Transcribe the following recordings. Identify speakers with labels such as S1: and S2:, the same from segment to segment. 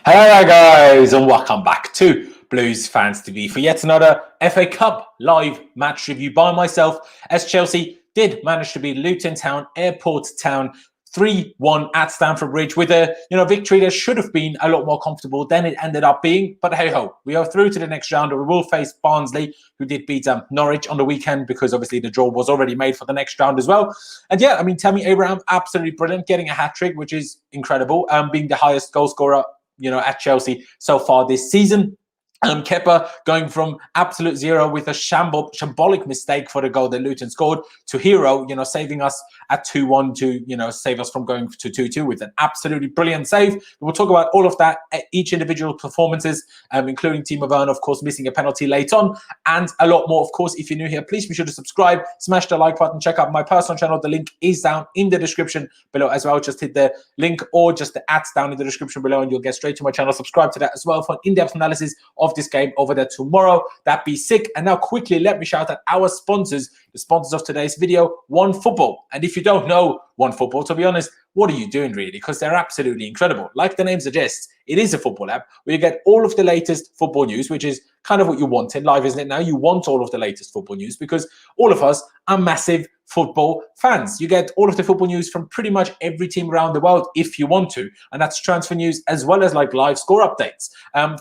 S1: Hello guys and welcome back to Blues Fans TV for yet another FA Cup live match review by myself, as Chelsea did manage to beat Luton Town, Airport Town 3-1 at Stamford Bridge with a victory that should have been a lot more comfortable than it ended up being. But hey ho, we are through to the next round. We will face Barnsley, who did beat Norwich on the weekend, because obviously the draw was already made for the next round as well. And yeah, I mean, Tammy Abraham, absolutely brilliant, getting a hat-trick, which is incredible, being the highest goal scorer at Chelsea so far this season. Kepa going from absolute zero with a shambolic mistake for the goal that Luton scored to hero, saving us at 2-1 to, save us from going to 2-2 with an absolutely brilliant save. We'll talk about all of that, each individual performances, including Timo Werner, of course, missing a penalty late on, and a lot more. Of course, if you're new here, please be sure to subscribe, smash the like button, check out my personal channel. The link is down in the description below as well. Just hit the link or just the ads down in the description below and you'll get straight to my channel. Subscribe to that as well for an in-depth analysis of this game over there tomorrow. That'd be sick. And now quickly, let me shout out our sponsors, the sponsors of today's video, One Football. And if you don't know One Football, to be honest, what are you doing really? Because they're absolutely incredible. Like the name suggests, it is a football app where you get all of the latest football news, which is kind of what you want in life, isn't it? Now you want all of the latest football news because all of us are massive football fans. You get all of the football news from pretty much every team around the world if you want to, and that's transfer news as well as like live score updates.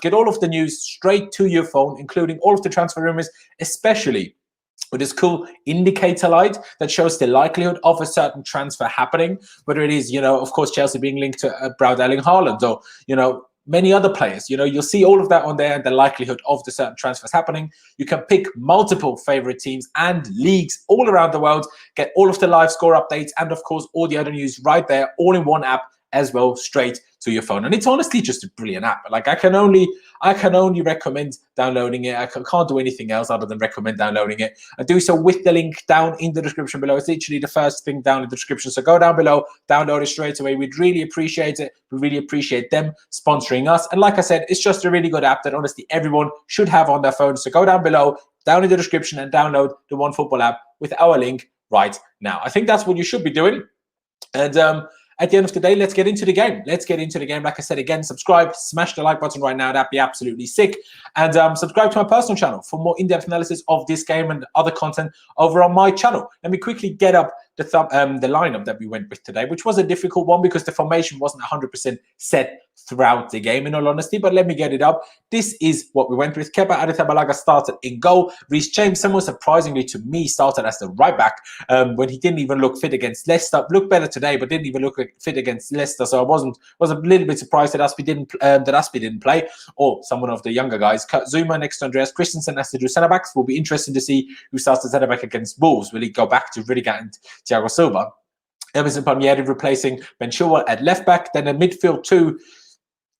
S1: Get all of the news straight to your phone, including all of the transfer rumors, especially with this cool indicator light that shows the likelihood of a certain transfer happening, whether it is, of course, Chelsea being linked to Braut Erling Haaland or, many other players. You'll see all of that on there and the likelihood of the certain transfers happening. You can pick multiple favorite teams and leagues all around the world, get all of the live score updates, and of course, all the other news right there, all in one app as well, straight to your phone. And it's honestly just a brilliant app. Like I can only recommend downloading it. I can't do anything else other than recommend downloading it. And do so with the link down in the description below. It's literally the first thing down in the description. So go down below, download it straight away. We'd really appreciate it. We really appreciate them sponsoring us. And like I said, it's just a really good app that honestly everyone should have on their phone. So go down below, down in the description, and download the One Football app with our link right now. I think that's what you should be doing. And at the end of the day, let's get into the game. Like I said, again, subscribe, smash the like button right now. That'd be absolutely sick. And subscribe to my personal channel for more in-depth analysis of this game and other content over on my channel. Let me quickly get up the lineup that we went with today, which was a difficult one because the formation wasn't 100% set throughout the game, in all honesty. But let me get it up. This is what we went with. Kepa Arrizabalaga started in goal. Reece James, someone surprisingly to me, started as the right back when he didn't even look fit against Leicester. Looked better today, but didn't even look fit against Leicester. So I was a little bit surprised that Aspie didn't play, or someone of the younger guys. Kurt Zouma next to Andreas Christensen as the two centre backs. Will be interesting to see who starts the centre back against Wolves. Will he go back to Rudiger and Thiago Silva? Emerson Palmieri replacing Ben Chilwell at left back. Then a midfield two,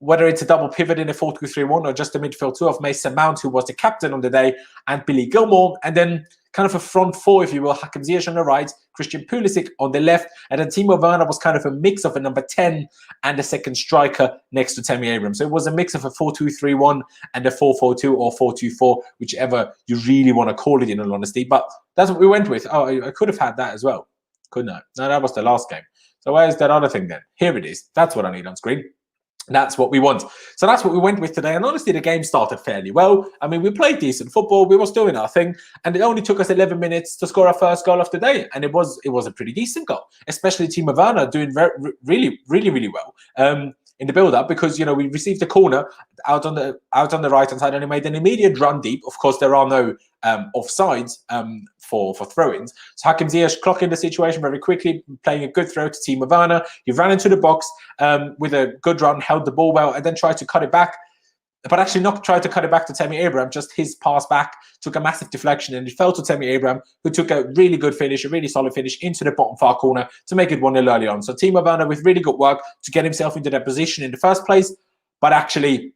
S1: whether it's a double pivot in a 4-2-3-1 or just a midfield two of Mason Mount, who was the captain on the day, and Billy Gilmour. And then kind of a front four, if you will, Hakim Ziyech on the right, Christian Pulisic on the left, and then Timo Werner was kind of a mix of a number 10 and a second striker next to Tammy Abraham. So it was a mix of a 4-2-3-1 and a 4-4-2 or 4-2-4, whichever you really want to call it, in all honesty. But that's what we went with. Oh, I could have had that as well, couldn't I? No, that was the last game. So where's that other thing then? Here it is. That's what I need on screen. That's what we want. So that's what we went with today. And honestly, the game started fairly well. I mean, we played decent football. We was doing our thing. And it only took us 11 minutes to score our first goal of the day. And it was a pretty decent goal, especially Timo Werner doing really well in the build-up, because, we received a corner out on the right-hand side and he made an immediate run deep. Of course, there are no offsides for throw-ins. So Hakim Ziyech clocking the situation very quickly, playing a good throw to Timo Werner. He ran into the box with a good run, held the ball well, and then tried to cut it back. But actually not tried to cut it back to Tammy Abraham, just his pass back took a massive deflection and it fell to Tammy Abraham, who took a really good finish, a really solid finish into the bottom far corner to make it 1-0 early on. So Timo Werner with really good work to get himself into that position in the first place, but actually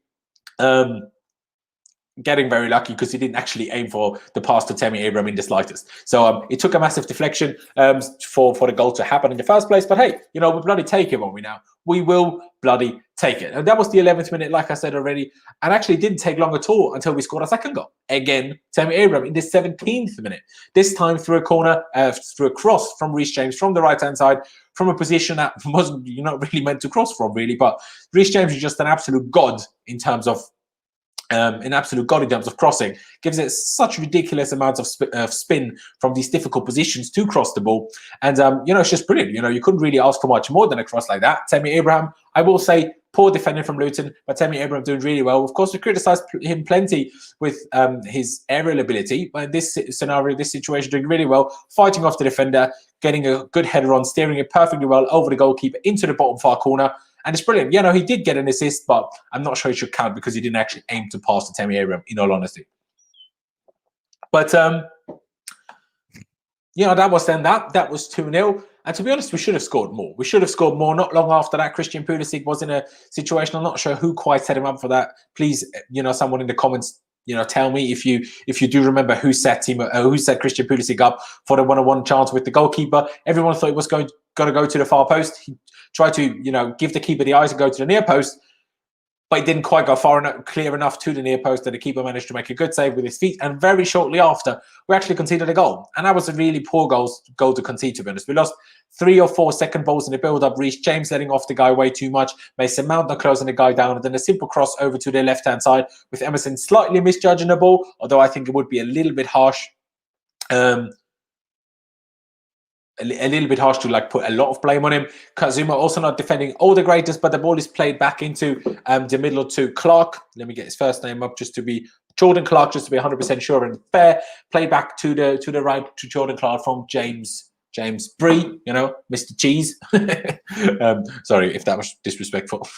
S1: getting very lucky because he didn't actually aim for the pass to Tammy Abraham in the slightest. So it took a massive deflection for the goal to happen in the first place. But hey, you know, we bloody take it, won't we now? We will bloody take it. And that was the 11th minute, like I said already. And actually didn't take long at all until we scored a second goal. Again, Tammy Abraham in the 17th minute. This time through a corner, through a cross from Reece James from the right-hand side, from a position that wasn't, you're not really meant to cross from, really. But Reece James is just an absolute god in terms of crossing. Gives it such ridiculous amounts of spin from these difficult positions to cross the ball. And, you know, it's just brilliant. You know, you couldn't really ask for much more than a cross like that. Tammy Abraham, I will say, poor defending from Luton, but Tammy Abraham doing really well. Of course, we criticised him plenty with his aerial ability, but in this scenario, this situation, doing really well, fighting off the defender, getting a good header on, steering it perfectly well over the goalkeeper into the bottom far corner. And it's brilliant. You know, he did get an assist, but I'm not sure it should count because he didn't actually aim to pass to Tammy Abraham, in all honesty. But, you know, that was then that. That was 2-0. And to be honest, we should have scored more. We should have scored more. Not long after that, Christian Pulisic was in a situation. I'm not sure who quite set him up for that. Please, you know, someone in the comments, you know, tell me if you do remember who set Christian Pulisic up for the 1-on-1 chance with the goalkeeper. Everyone thought it was going to go to the far post. He tried to, you know, give the keeper the eyes and go to the near post, but he didn't quite go clear enough to the near post that the keeper managed to make a good save with his feet. And very shortly after, we actually conceded a goal. And that was a really poor goal to concede, to be honest. We lost 3 or 4 second balls in the build-up. Reece James letting off the guy way too much. Mason Mount not closing the guy down. And then a simple cross over to the left-hand side with Emerson slightly misjudging the ball, although I think it would be a little bit harsh. A little bit harsh to like put a lot of blame on him. Kazuma also not defending all the greatest, but the ball is played back into the middle to Clark. Let me get his first name up just to be Jordan Clark, just to be 100% sure and fair. Play back to the right to Jordan Clark from James Bree, you know, Mr. Cheese. Sorry if that was disrespectful.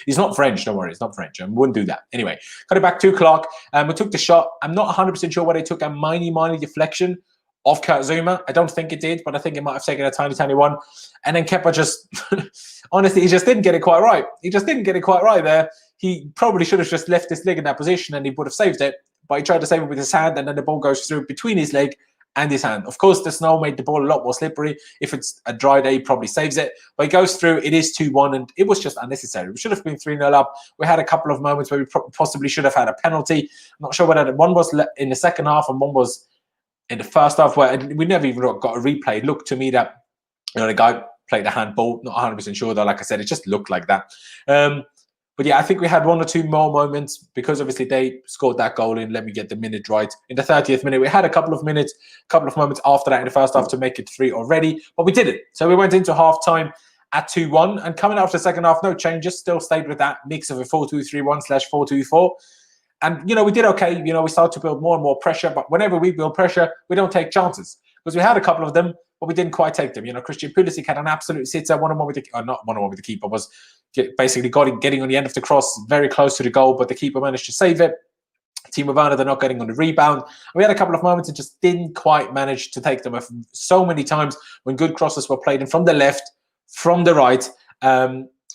S1: He's not French, don't worry, he's not French. I wouldn't do that. Anyway, cut it back to Clark. We took the shot. I'm not 100% sure whether he took a miney deflection of Zuma. I don't think it did, but I think it might have taken a tiny one. And then Kepa just, honestly, he just didn't get it quite right. He just didn't get it quite right there. He probably should have just left his leg in that position and he would have saved it. But he tried to save it with his hand, and then the ball goes through between his leg and his hand. Of course, the snow made the ball a lot more slippery. If it's a dry day, he probably saves it. But he goes through. It is 2-1, and it was just unnecessary. We should have been 3-0 up. We had a couple of moments where we possibly should have had a penalty. I'm not sure whether one was in the second half and one was in the first half, where we never even got a replay. It looked to me that, you know, the guy played a handball. Not 100% sure though. Like I said, it just looked like that. But yeah, I think we had 1 or 2 more moments because obviously they scored that goal in. Let me get the minute right. In the 30th minute, we had a couple of moments after that in the first half to make it 3 already, but we didn't. So we went into half time at 2-1, and coming after the second half, no changes. Still stayed with that mix of a 4-2-3-1/4-2-4. And, you know, we did okay. You know, we started to build more and more pressure. But whenever we build pressure, we don't take chances. Because we had a couple of them, but we didn't quite take them. You know, Christian Pulisic had an absolute sitter, one-on-one with the... not one-on-one with the keeper, was basically getting on the end of the cross, very close to the goal, but the keeper managed to save it. Timo Werner, they're not getting on the rebound. And we had a couple of moments and just didn't quite manage to take them. So many times when good crosses were played in from the left, from the right,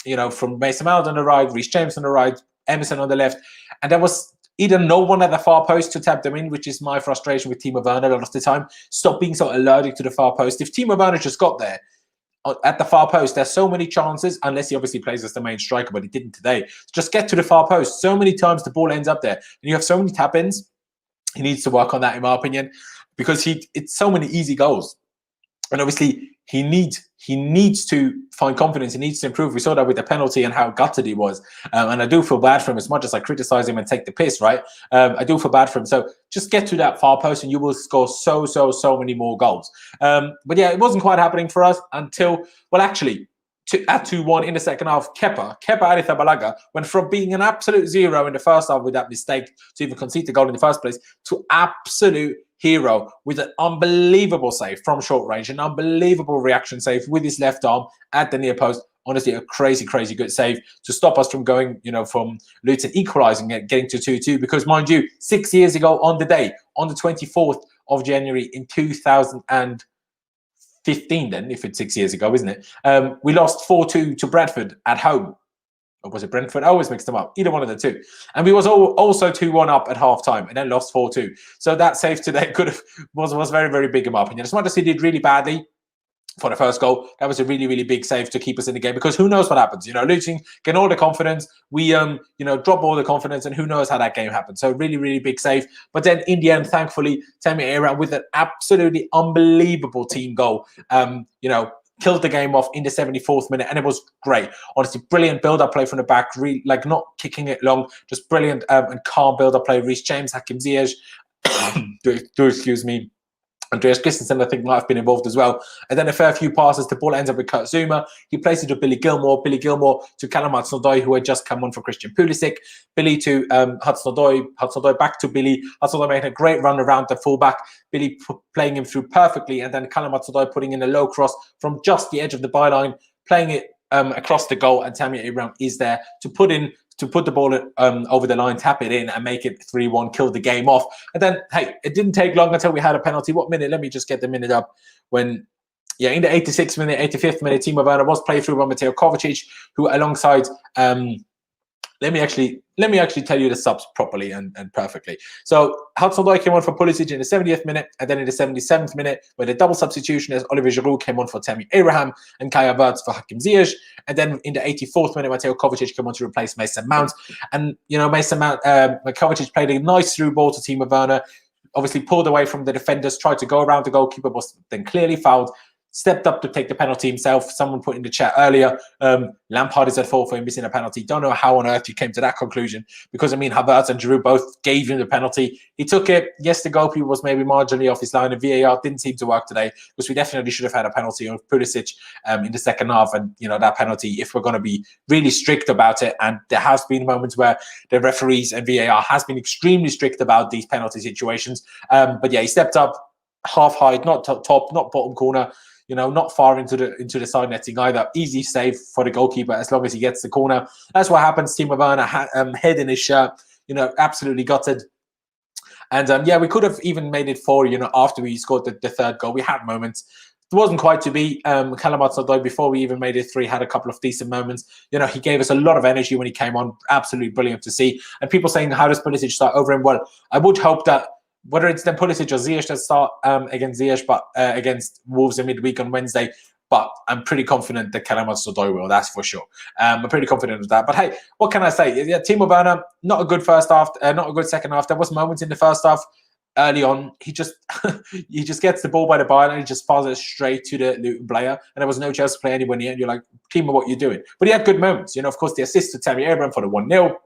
S1: you know, from Mason Mount on the right, Reece James on the right, Emerson on the left. And there was either no one at the far post to tap them in, which is my frustration with Timo Werner a lot of the time. Stop being so allergic to the far post. If Timo Werner just got there at the far post, there's so many chances, unless he obviously plays as the main striker, but he didn't today. Just get to the far post. So many times the ball ends up there. And you have so many tap-ins. He needs to work on that, in my opinion, because it's so many easy goals. And obviously, he needs to find confidence. He needs to improve. We saw that with the penalty and how gutted he was. And I do feel bad for him, as much as I criticize him and take the piss, right? I do feel bad for him. So just get to that far post and you will score so many more goals. But yeah, it wasn't quite happening for us until, well, actually, at 2-1 in the second half, Kepa Arrizabalaga went from being an absolute zero in the first half with that mistake to even concede the goal in the first place to absolute hero with an unbelievable save from short range, an unbelievable reaction save with his left arm at the near post. Honestly, a crazy good save to stop us from going, you know, from Luton equalising it, getting to 2-2. Because mind you, 6 years ago on the day, on the 24th of January in 2015, then, if it's 6 years ago, isn't it? We lost 4-2 to Bradford at home. Or was it Brentford? I always mix them up. Either one of the two. And we was also 2-1 up at half-time and then lost 4-2. So that save today was very, very big in my opinion. As much as he did really badly for the first goal, that was a really, really big save to keep us in the game, because who knows what happens. Luton get all the confidence. We, drop all the confidence, and who knows how that game happens. So really, really big save. But then in the end, thankfully, Tammy Abraham with an absolutely unbelievable team goal, killed the game off in the 74th minute, and it was great. Honestly, brilliant build-up play from the back, really, not kicking it long, just brilliant and calm build-up play. Reece James, Hakim Ziyech, excuse me, Andreas Christensen, I think, might have been involved as well. And then a fair few passes. The ball ends up with Kurt Zouma. He plays it to Billy Gilmour. Billy Gilmour to Hudson-Odoi, who had just come on for Christian Pulisic. Billy to Hudson-Odoi. Hudson-Odoi back to Billy. Hudson-Odoi made a great run around the fullback. Billy playing him through perfectly. And then Hudson-Odoi putting in a low cross from just the edge of the byline, playing it across the goal. And Tammy Abraham is there to put the ball over the line, tap it in, and make it 3-1, kill the game off. And then, hey, it didn't take long until we had a penalty. What minute? Let me just get the minute up. In the 86th minute, 85th minute, Timo Werner was played through by Mateo Kovacic, who alongside let me actually tell you the subs properly and perfectly. So Hudson-Odoi came on for Pulisic in the 70th minute, and then in the 77th minute, where the double substitution as Olivier Giroud came on for Tammy Abraham and Kaya Havertz for Hakim Ziyech. And then in the 84th minute, Mateo Kovacic came on to replace Mason Mount. And Mason Mount, Kovacic played a nice through ball to Timo Werner, obviously pulled away from the defenders, tried to go around the goalkeeper, was then clearly fouled. Stepped up to take the penalty himself. Someone put in the chat earlier, Lampard is at fault for him missing a penalty. Don't know how on earth you came to that conclusion, because, Havertz and Giroud both gave him the penalty. He took it. Yes, the goalkeeper was maybe marginally off his line, and VAR didn't seem to work today, because we definitely should have had a penalty on Pulisic in the second half. And, that penalty, if we're going to be really strict about it, and there has been moments where the referees and VAR has been extremely strict about these penalty situations. But yeah, he stepped up half height, not top, not bottom corner, not far into the side netting either. Easy save for the goalkeeper as long as he gets the corner. That's what happens. Timo Werner head in his shirt, absolutely gutted. And we could have even made it 4, after we scored the third goal. We had moments. It wasn't quite to be. Hudson-Odoi, before we even made it 3, had a couple of decent moments. He gave us a lot of energy when he came on. Absolutely brilliant to see. And people saying, how does Pulisic start over him? Well, I would hope that whether it's then Pulisic or Ziyech that start against Ziyech, but against Wolves in midweek on Wednesday. But I'm pretty confident that Hudson-Odoi will, that's for sure. I'm pretty confident of that. But hey, what can I say? Yeah, Timo Werner, not a good first half, not a good second half. There was moments in the first half early on. He just gets the ball by the byline and he just fires it straight to the Luton player. And there was no chance to play anywhere near. And you're like, Timo, what are you doing? But he had good moments. Of course, the assist to Tammy Abraham for the 1-0.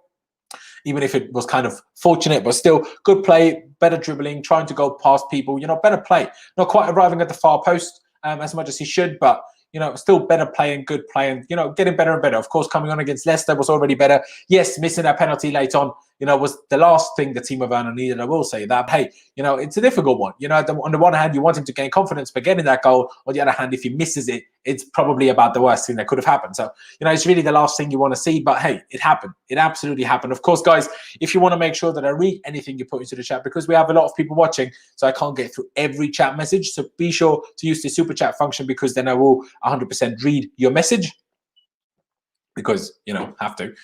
S1: Even if it was kind of fortunate, but still good play, better dribbling, trying to go past people, better play. Not quite arriving at the far post as much as he should, but, still better playing, good playing, getting better and better. Of course, coming on against Leicester was already better. Yes, missing that penalty late on, was the last thing that Timo Werner needed. I will say that. Hey, it's a difficult one. On the one hand, you want him to gain confidence by getting that goal. On the other hand, if he misses it, it's probably about the worst thing that could have happened. So, it's really the last thing you want to see. But hey, it happened. It absolutely happened. Of course, guys, if you want to make sure that I read anything you put into the chat, because we have a lot of people watching, so I can't get through every chat message. So be sure to use the super chat function, because then I will 100% read your message, because, have to.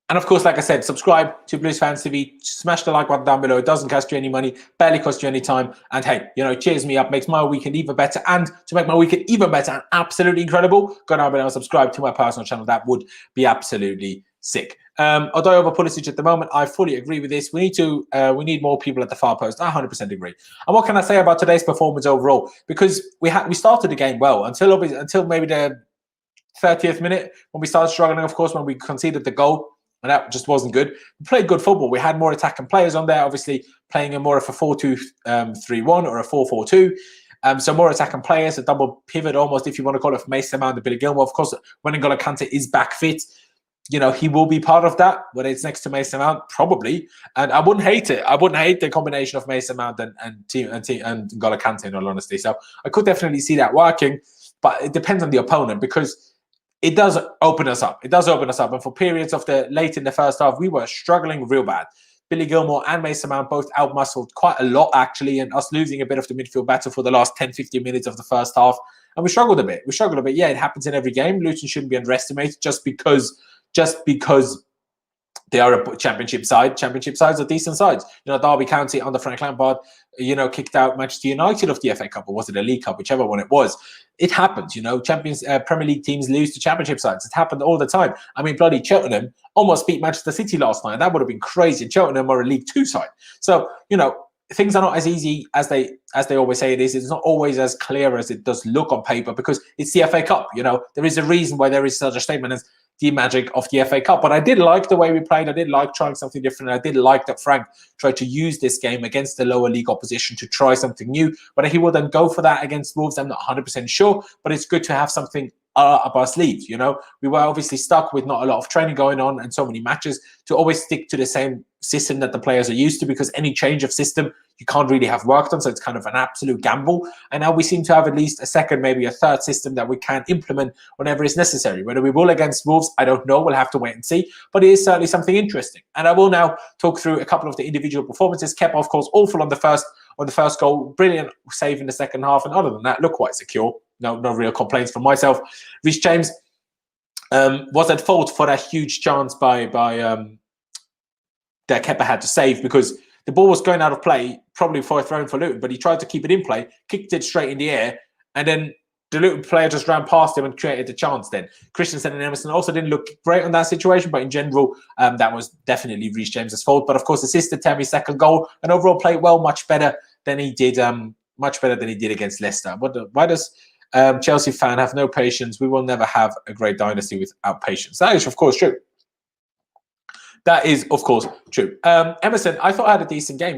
S1: And of course, like I said, subscribe to Blues Fans TV. Smash the like button down below. It doesn't cost you any money, barely cost you any time. And hey, cheers me up, makes my weekend even better. And to make my weekend even better and absolutely incredible, go down below and subscribe to my personal channel. That would be absolutely sick. Although over Pulisic at the moment, I fully agree with this. We need more people at the far post. I 100% agree. And what can I say about today's performance overall? Because we started the game well until maybe the 30th minute when we started struggling. Of course, when we conceded the goal. And that just wasn't good. We played good football. We had more attacking players on there, obviously playing in more of a 4-2-3-1 or a 4-4-2. So more attacking players, a double pivot almost, if you want to call it, from Mason Mount and Billy Gilmour. Of course, when N'Golo Kante is back fit, he will be part of that. Whether it's next to Mason Mount, probably. And I wouldn't hate it. I wouldn't hate the combination of Mason Mount and N'Golo Kante, in all honesty. So I could definitely see that working. But it depends on the opponent, because it does open us up. It does open us up. And for periods of late in the first half, we were struggling real bad. Billy Gilmour and Mason Mount both outmuscled quite a lot, actually, and us losing a bit of the midfield battle for the last 10, 15 minutes of the first half. and we struggled a bit. Yeah, it happens in every game. Luton shouldn't be underestimated just because they are a championship side. Championship sides are decent sides. Derby County under Frank Lampard, kicked out Manchester United of the FA Cup, or was it a League Cup, whichever one it was. It happens, Premier League teams lose to championship sides. It happened all the time. I mean, bloody Cheltenham almost beat Manchester City last night. That would have been crazy. Cheltenham are a League Two side. So, things are not as easy as they always say it is. It's not always as clear as it does look on paper because it's the FA Cup. There is a reason why there is such a statement as the magic of the FA Cup. But I did like the way we played. I did like trying something different. I did like that Frank tried to use this game against the lower league opposition to try something new. Whether he will then go for that against Wolves, I'm not 100% sure. But it's good to have something up our sleeves. We were obviously stuck with not a lot of training going on and so many matches to always stick to the same system that the players are used to, because any change of system you can't really have worked on, so it's kind of an absolute gamble. And now we seem to have at least a second, maybe a third system that we can implement whenever it's necessary. Whether we will against Wolves, I don't know. We'll have to wait and see. But it is certainly something interesting. And I will now talk through a couple of the individual performances. Kepa, of course, awful on the first goal. Brilliant save in the second half. And other than that, look quite secure. No real complaints from myself. Reece James was at fault for that huge chance that Kepa had to save, because the ball was going out of play, probably for a throw for Luton, but he tried to keep it in play, kicked it straight in the air, and then the Luton player just ran past him and created the chance then. Christensen and Emerson also didn't look great on that situation, but in general, that was definitely Reece James's fault. But of course, assisted Tammy's second goal, and overall played well, much better than he did against Leicester. Why does Chelsea fan have no patience? We will never have a great dynasty without patience. That is, of course, true. That is, of course, true. Emerson, I thought, had a decent game.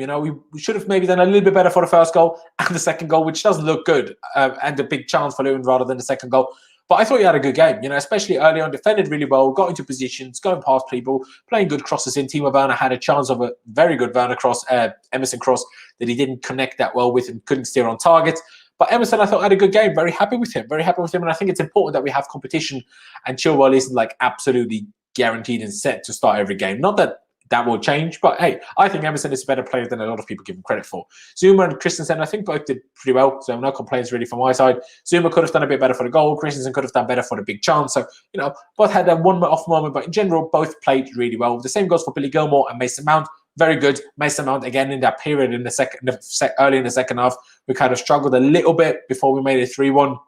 S1: We should have maybe done a little bit better for the first goal and the second goal, which doesn't look good, and a big chance for Luton rather than the second goal. But I thought he had a good game, especially early on, defended really well, got into positions, going past people, playing good crosses in. Timo Werner had a chance of a very good Emerson cross that he didn't connect that well with and couldn't steer on target. But Emerson, I thought, had a good game. Very happy with him. And I think it's important that we have competition, and Chilwell isn't like absolutely guaranteed and set to start every game. Not that will change, but hey, I think Emerson is a better player than a lot of people give him credit for. Zuma and Christensen, I think both did pretty well, so no complaints really from my side. Zuma could have done a bit better for the goal. Christensen could have done better for the big chance. So, both had that one off moment, but in general, both played really well. The same goes for Billy Gilmour and Mason Mount. Very good. Mason Mount, again, in that period early in the second half, we kind of struggled a little bit before we made it 3-1.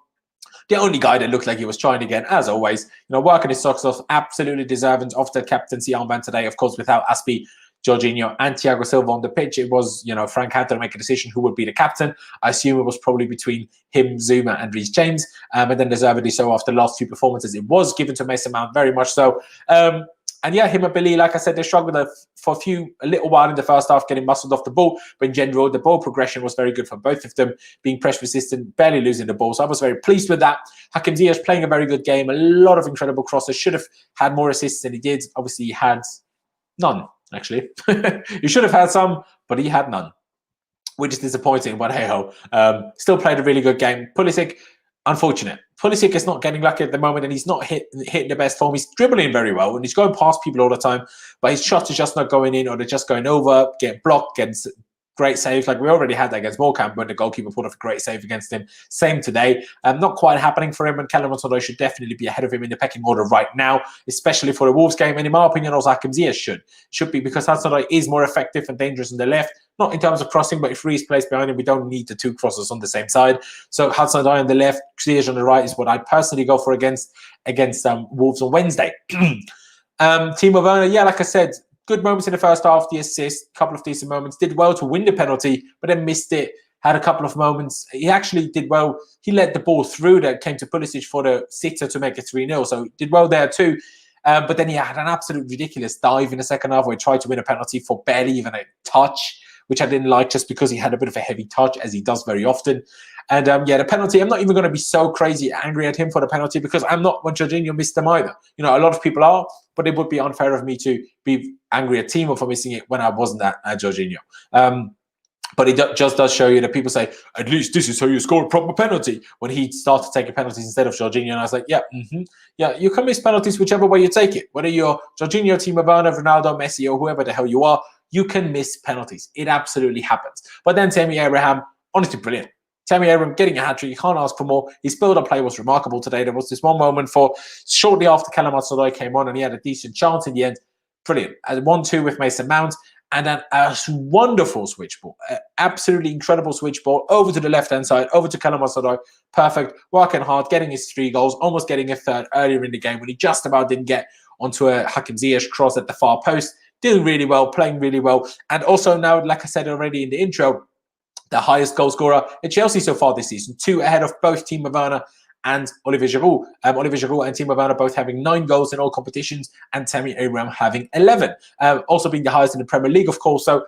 S1: The only guy that looked like he was trying again, as always, working his socks off, absolutely deserving of the captaincy armband today. Of course, without Aspi, Jorginho, and Thiago Silva on the pitch, it was, Frank had to make a decision who would be the captain. I assume it was probably between him, Zuma, and Reece James. And then deservedly so after the last two performances, it was given to Mason Mount, very much so. And yeah, him and Billy, like I said, they struggled for a little while in the first half, getting muscled off the ball. But in general, the ball progression was very good for both of them, being press resistant, barely losing the ball. So I was very pleased with that. Hakim Ziyech playing a very good game, a lot of incredible crosses. Should have had more assists than he did. Obviously, he had none, actually. He should have had some, but he had none, which is disappointing. But hey-ho, still played a really good game. Pulisic, unfortunate. Pulisic is not getting lucky at the moment, and he's not hitting the best form. He's dribbling very well, and he's going past people all the time, but his shots are just not going in, or they're just going over, getting blocked, getting great saves. Like we already had that against Morecambe when the goalkeeper pulled off a great save against him. Same today. Not quite happening for him, and Hudson-Odoi should definitely be ahead of him in the pecking order right now, especially for the Wolves game. And in my opinion, also Hakim Ziyech should be, because Hudson-Odoi is more effective and dangerous on the left. Not in terms of crossing, but if Reece plays behind him, we don't need the two crosses on the same side. So Hudson-Odoi on the left, Chlesea on the right is what I'd personally go for against Wolves on Wednesday. Timo Werner, yeah, like I said, good moments in the first half, the assist, couple of decent moments, did well to win the penalty, but then missed it, had a couple of moments. He actually did well. He let the ball through that came to Pulisic for the sitter to make it 3-0, so did well there too. But then he had an absolute ridiculous dive in the second half where he tried to win a penalty for barely even a touch, which I didn't like just because he had a bit of a heavy touch, as he does very often. And yeah, the penalty, I'm not even going to be so crazy angry at him for the penalty, because I'm not when Jorginho missed them either. A lot of people are, but it would be unfair of me to be angry at Timo for missing it when I wasn't at Jorginho. But it just does show you that people say, at least this is how you score a proper penalty, when he started taking penalties instead of Jorginho. And I was like, yeah, yeah, you can miss penalties whichever way you take it. Whether you're Jorginho, Timo Werner, Ronaldo, Messi, or whoever the hell you are, you can miss penalties. It absolutely happens. But then Tammy Abraham, honestly brilliant. Tammy Abraham getting a hat-trick, you can't ask for more. His build-up play was remarkable today. There was this one moment for shortly after Hudson-Odoi came on and he had a decent chance in the end. Brilliant. 1-2 with Mason Mount. And then a wonderful switch ball, absolutely incredible switch ball over to the left-hand side, over to Hudson-Odoi. Perfect, working hard, getting his 3 goals, almost getting a third earlier in the game when he just about didn't get onto a Hakim Ziyech cross at the far post. Doing really well, playing really well. And also now, like I said already in the intro, the highest goal scorer at Chelsea so far this season, 2 ahead of both Timo Werner and Olivier Giroud. Olivier Giroud and Timo Werner both having 9 goals in all competitions, and Tammy Abraham having 11. Also being the highest in the Premier League, of course. So,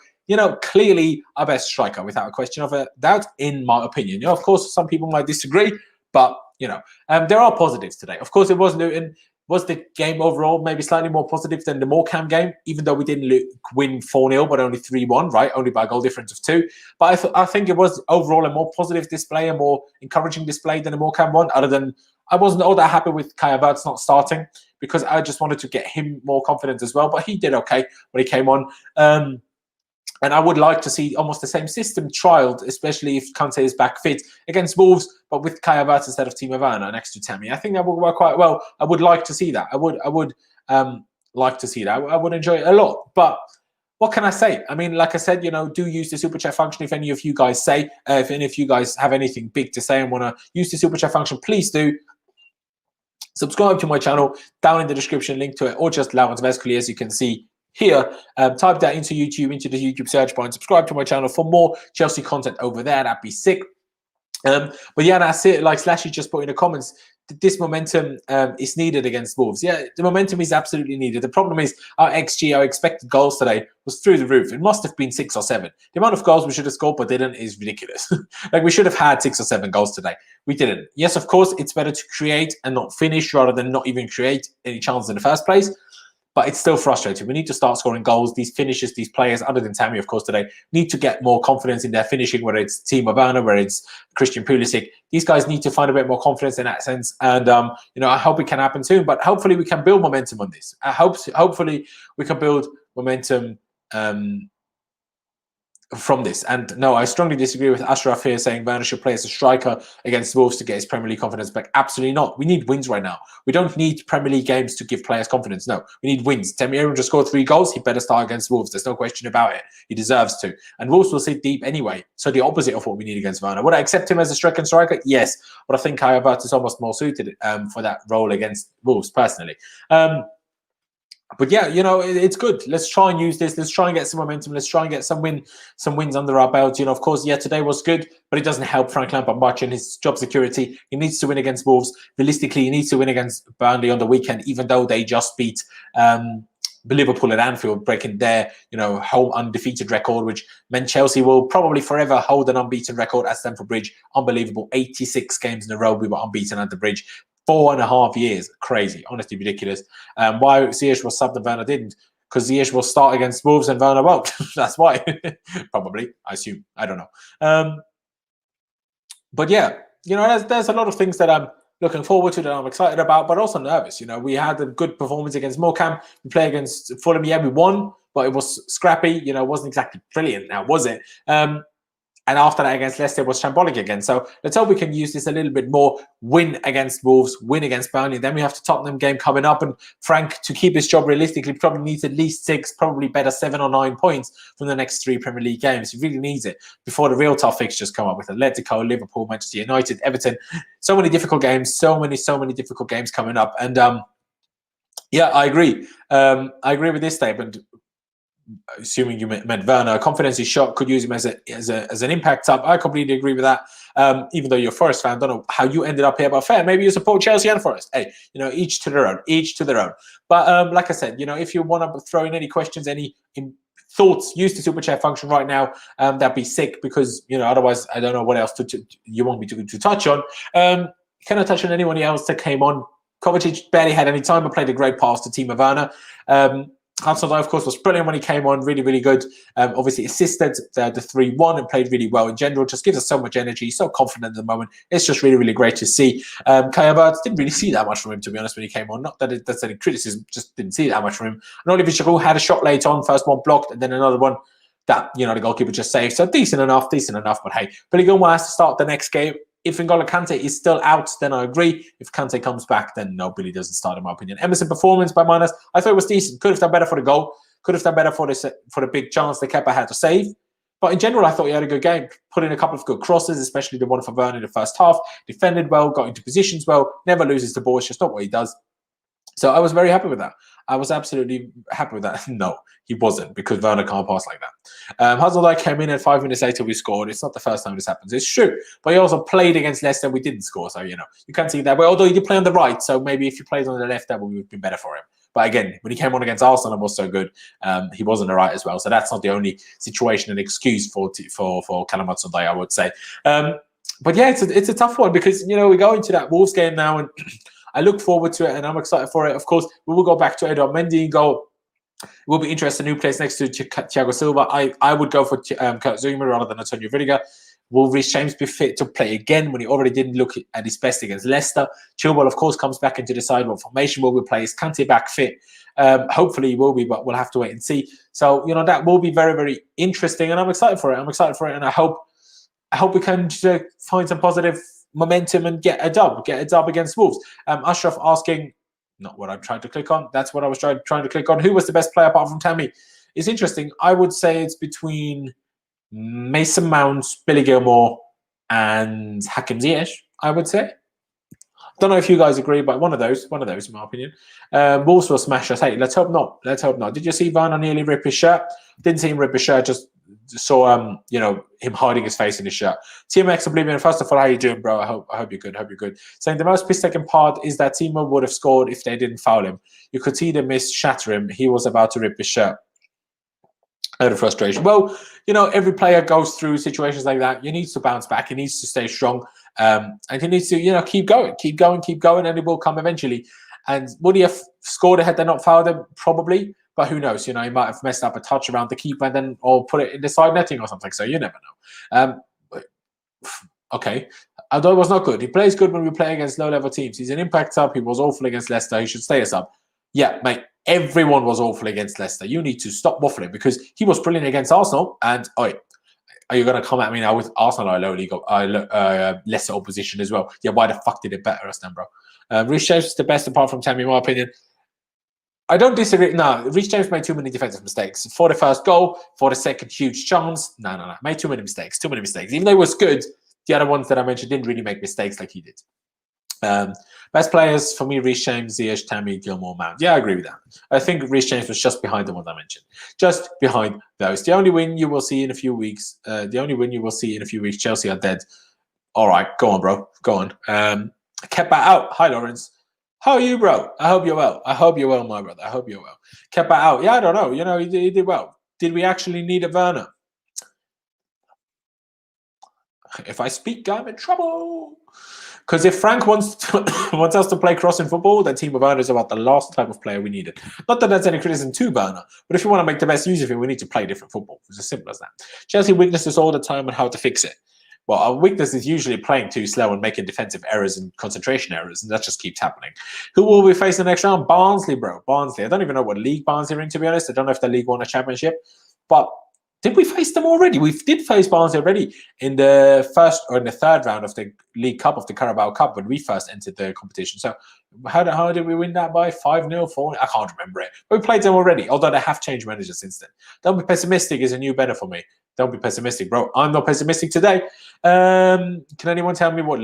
S1: clearly our best striker, without a question of a doubt, in my opinion. Of course, some people might disagree, but, there are positives today. Of course, it was Luton. Was the game overall maybe slightly more positive than the Morecambe game, even though we didn't win 4-0, but only 3-1, right? Only by a goal difference of 2. But I think it was overall a more positive display, a more encouraging display than the Morecambe one, other than I wasn't all that happy with Kai Havertz not starting because I just wanted to get him more confidence as well. But he did okay when he came on. And I would like to see almost the same system trialed, especially if Kante is back fit against Wolves, but with Kai Havertz instead of Timo Werner next to Tammy. I think that would work quite well. I would like to see that. I would like to see that. I would enjoy it a lot. But what can I say? I mean, like I said, do use the super chat function. If any of you guys if any of you guys have anything big to say and want to use the super chat function, please do. Subscribe to my channel down in the description, link to it, or just Lampard Vescoli, as you can see here. Type that into YouTube, into the YouTube search bar, and subscribe to my channel for more Chelsea content over there. That'd be sick. But yeah, that's it. Like Slashy just put in the comments, this momentum is needed against Wolves. Yeah, the momentum is absolutely needed. The problem is our XG, our expected goals today, was through the roof. It must have been 6 or 7. The amount of goals we should have scored but didn't is ridiculous. Like, we should have had 6 or 7 goals today. We didn't. Yes, of course, it's better to create and not finish rather than not even create any chances in the first place. But it's still frustrating. We need to start scoring goals. These finishers, these players, other than Tammy, of course, today, need to get more confidence in their finishing, whether it's Timo Werner, whether it's Christian Pulisic. These guys need to find a bit more confidence in that sense. And, I hope it can happen soon. But hopefully we can build momentum on this. Hopefully we can build momentum from this. And no, I strongly disagree with Ashraf here saying Werner should play as a striker against Wolves to get his Premier League confidence back. Absolutely not. We need wins right now. We don't need Premier League games to give players confidence. No, we need wins. Tammy Abraham just scored 3 goals. He better start against Wolves. There's no question about it. He deserves to. And Wolves will sit deep anyway. So the opposite of what we need against Werner. Would I accept him as a striker? Yes. But I think Kai Havertz is almost more suited for that role against Wolves, personally. But yeah, it's good. Let's try and use this. Let's try and get some momentum. Let's try and get some wins under our belt. Of course, yeah, today was good, but it doesn't help Frank Lampard much in his job security. He needs to win against Wolves. Realistically, he needs to win against Burnley on the weekend, even though they just beat Liverpool at Anfield, breaking their home undefeated record, which meant Chelsea will probably forever hold an unbeaten record at Stamford Bridge. Unbelievable. 86 games in a row we were unbeaten at the Bridge. 4.5 years. Crazy. Honestly ridiculous. Why Ziyech was subbed and Werner didn't? Because Ziyech will start against Wolves and Werner won't. That's why. Probably. I assume. I don't know. But yeah, there's a lot of things that I'm looking forward to, that I'm excited about, but also nervous. We had a good performance against Morecambe. We played against Fulham. Yeah, we won, but it was scrappy. It wasn't exactly brilliant now, was it? And after that against Leicester was shambolic again. So let's hope we can use this a little bit more. Win against Wolves, win against Burnley. Then we have the Tottenham game coming up. And Frank, to keep his job realistically, probably needs at least 6, probably better 7 or 9 points from the next 3 Premier League games. He really needs it before the real tough fixtures come up with Atletico, Liverpool, Manchester United, Everton. So many difficult games. So many difficult games coming up. And yeah, I agree. I agree with this statement. Assuming you meant Werner, confidence is shot, could use him as an impact sub. I completely agree with that. Even though you're a Forest fan, don't know how you ended up here, but fair. Maybe you support Chelsea and Forest. Hey, each to their own. But like I said, if you want to throw in any questions, any thoughts, use the super chat function right now. That'd be sick, because otherwise I don't know what else you want me to touch on. Can I touch on anyone else that came on? Kovacic barely had any time, but played a great pass to Timo Werner. Hudson-Odoi, of course, was brilliant when he came on. Really, really good. Obviously assisted the 3-1 and played really well in general. Just gives us so much energy. So confident at the moment. It's just really, really great to see. Kai Havertz, didn't really see that much from him, to be honest, when he came on. Not that that's any criticism, just didn't see that much from him. And Olivier Giroud had a shot late on. First one blocked, and then another one that, the goalkeeper just saved. So decent enough. But hey, Billy Gilmour has to start the next game. If N'Golo Kante is still out, then I agree. If Kante comes back, then no, Billy doesn't start, in my opinion. Emerson performance by minus, I thought it was decent. Could have done better for the goal. Could have done better for the big chance that Kepa had to save. But in general, I thought he had a good game. Put in a couple of good crosses, especially the one for Werner in the first half. Defended well, got into positions well. Never loses the ball. It's just not what he does. So I was very happy with that. I was absolutely happy with that. No, he wasn't, because Werner can't pass like that. Hudson-Odoi came in, and 5 minutes later we scored. It's not the first time this happens. It's true. But he also played against Leicester. We didn't score. So, you can't see that. Well, although he did play on the right. So maybe if you played on the left, that would have been better for him. But again, when he came on against Arsenal and was so good, he was on the right as well. So that's not the only situation and excuse for Callum Hudson-Odoi, I would say. But yeah, it's a tough one, because, we go into that Wolves game now, and I look forward to it, and I'm excited for it. Of course, we will go back to Edouard Mendy and goal. It will be interesting who plays next to Thiago Silva. I would go for Kurt Zouma rather than Antonio Rudiger. Will Reece James be fit to play again when he already didn't look at his best against Leicester? Chilwell, of course, comes back into the side. What formation will we play? Is Kante back fit? Hopefully he will be, but we'll have to wait and see. So, that will be very, very interesting, and I'm excited for it. And I hope we can find some positive momentum and get a dub against Wolves. Ashraf asking, not what I'm trying to click on. That's what I was trying to click on. Who was the best player apart from Tammy? It's interesting. I would say it's between Mason Mount, Billy Gilmour, and Hakim Ziyech, I would say. Don't know if you guys agree, but one of those, in my opinion. Wolves will smash us. Hey, let's hope not. Did you see Werner nearly rip his shirt? Didn't see him rip his shirt, just saw him hiding his face in his shirt. TMX Oblivion, first of all, how you doing, bro? I hope you're good. Saying the most piss-taking part is that Timo would have scored if they didn't foul him. You could see the miss shatter him. He was about to rip his shirt out of frustration. Well, every player goes through situations like that. He needs to bounce back. He needs to stay strong. And he needs to, keep going, and it will come eventually. And would he have scored had they not fouled him? Probably. But who knows? He might have messed up a touch around the keeper or put it in the side netting or something. So you never know. Okay. Although it was not good. He plays good when we play against low-level teams. He's an impact sub. He was awful against Leicester. He should stay a sub. Yeah, mate. Everyone was awful against Leicester. You need to stop waffling, because he was brilliant against Arsenal. And are you going to come at me now with Arsenal or low league, lesser opposition as well? Yeah, why the fuck did it better us then, bro? Reece James is the best apart from Tammy, in my opinion. I don't disagree. No, Reece James made too many defensive mistakes. For the first goal, for the second huge chance. No. Made too many mistakes. Even though it was good, the other ones that I mentioned didn't really make mistakes like he did. Best players for me: Reece James, Ziyech, Tammy, Gilmour, Mount. Yeah, I agree with that. I think Reece James was just behind the ones I mentioned. Just behind those. The only win you will see in a few weeks. Chelsea are dead. All right, go on, bro. Go on. Kepa out. Hi, Lawrence. How are you, bro? I hope you're well. My brother. I hope you're well. Kepa out. Yeah, I don't know. He did well. Did we actually need a Werner? If I speak, I'm in trouble. Because if Frank wants us to play crossing football, then Timo Werner is about the last type of player we needed. Not that that's any criticism to Werner, but if you want to make the best use of him, we need to play different football. It's as simple as that. Chelsea weaknesses all the time and how to fix it. Well, our weakness is usually playing too slow and making defensive errors and concentration errors, and that just keeps happening. Who will we face in the next round? Barnsley, bro. Barnsley. I don't even know what league Barnsley are in, to be honest. I don't know if the league won a championship, but did we face them already? We did face Barnsley already in the first or in the third round of the League Cup, of the Carabao Cup, when we first entered the competition. So how did we win that by? 5-0, 4? I can't remember it. But we played them already, although they have changed managers since then. Don't be pessimistic is a new banner for me. Don't be pessimistic, bro. I'm not pessimistic today. Can anyone tell me what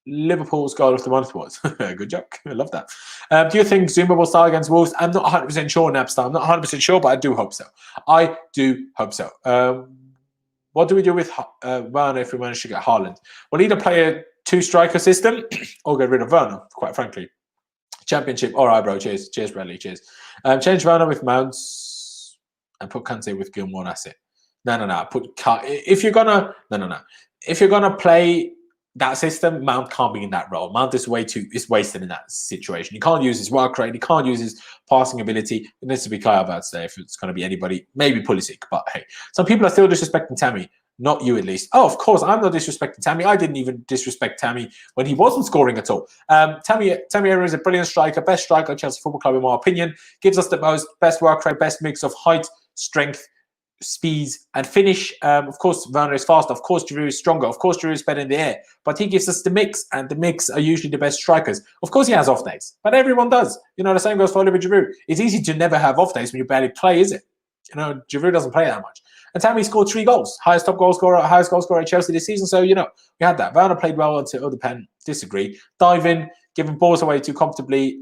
S1: Liverpool's goal of the month was? Good joke. I love that. Do you think Zouma will start against Wolves? I'm not 100% sure, Napstar. I'm not 100% sure, but I do hope so. What do we do with Werner if we manage to get Haaland? We'll either play a two-striker system or get rid of Werner, quite frankly. Championship. All right, bro. Cheers. Cheers, Bradley. Cheers. Change Werner with Mounts and put Kante with Gilmour. That's it. No. If you're gonna play that system, Mount can't be in that role. Mount is wasted in that situation. He can't use his work rate. He can't use his passing ability. It needs to be Kai Havertz there if it's going to be anybody. Maybe Pulisic, but hey, some people are still disrespecting Tammy. Not you, at least. Oh, of course, I'm not disrespecting Tammy. I didn't even disrespect Tammy when he wasn't scoring at all. Tammy Abraham is a brilliant striker, best striker at Chelsea Football Club, in my opinion. Gives us the best work rate, best mix of height, strength, speed, and finish. Of course, Werner is fast. Of course, Giroud is stronger. Of course, Giroud is better in the air. But he gives us the mix, and the mix are usually the best strikers. Of course, he has off days, but everyone does. You know, the same goes for Oliver Giroud. It's easy to never have off days when you barely play, is it? You know, Giroud doesn't play that much. And Tammy scored 3 goals, highest goal scorer at Chelsea this season. So, you know, we had that. Werner played well until the pen. Disagree. Dive in, giving balls away too comfortably.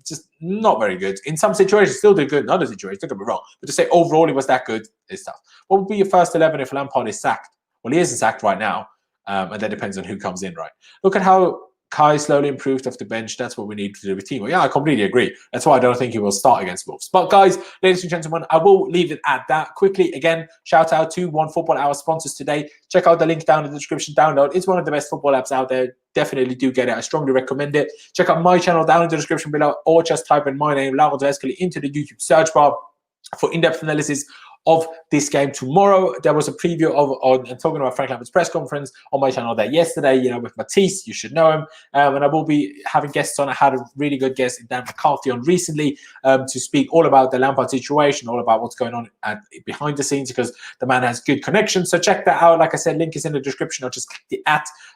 S1: Just not very good. In some situations, still did good. In other situations, don't get me wrong. But to say overall he was that good is tough. What would be your first 11 if Lampard is sacked? Well, he isn't sacked right now. And that depends on who comes in, right? Look at how Kai slowly improved off the bench. That's what we need to do with Timo. Yeah, I completely agree. That's why I don't think he will start against Wolves. But guys, ladies and gentlemen, I will leave it at that. Quickly, again, shout out to One Football, our sponsors today. Check out the link down in the description. Download. It's one of the best football apps out there. Definitely do get it. I strongly recommend it. Check out my channel down in the description below, or just type in my name, Lampard Escalate, into the YouTube search bar for in-depth analysis of this game tomorrow. There was a preview of talking about Frank Lampard's press conference on my channel there yesterday, you know, with Matisse. You should know him. And I will be having guests on. I had a really good guest, Dan McCarthy, on recently to speak all about the Lampard situation, all about what's going on behind the scenes, because the man has good connections. So check that out. Like I said, link is in the description, or just click the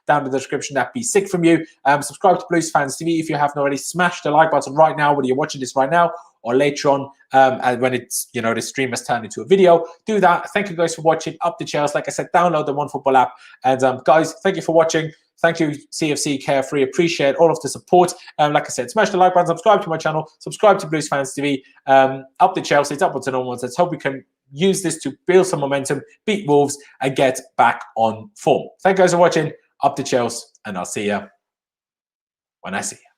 S1: down in the description. That'd be sick from you. Subscribe to Blues Fans TV if you haven't already. Smash the like button right now, whether you're watching this right now or later on, and when it's, you know, the stream has turned into a video. Do that. Thank you guys for watching. Up the Chelsea. Like I said, download the One Football app. And guys, thank you for watching. Thank you, CFC Carefree. Appreciate all of the support. Like I said, smash the like button, subscribe to my channel, subscribe to Blues Fans TV. Up the Chelsea. It's upwards and onwards. Let's hope we can use this to build some momentum, beat Wolves, and get back on form. Thank you guys for watching. Up the Chelsea, and I'll see you when I see you.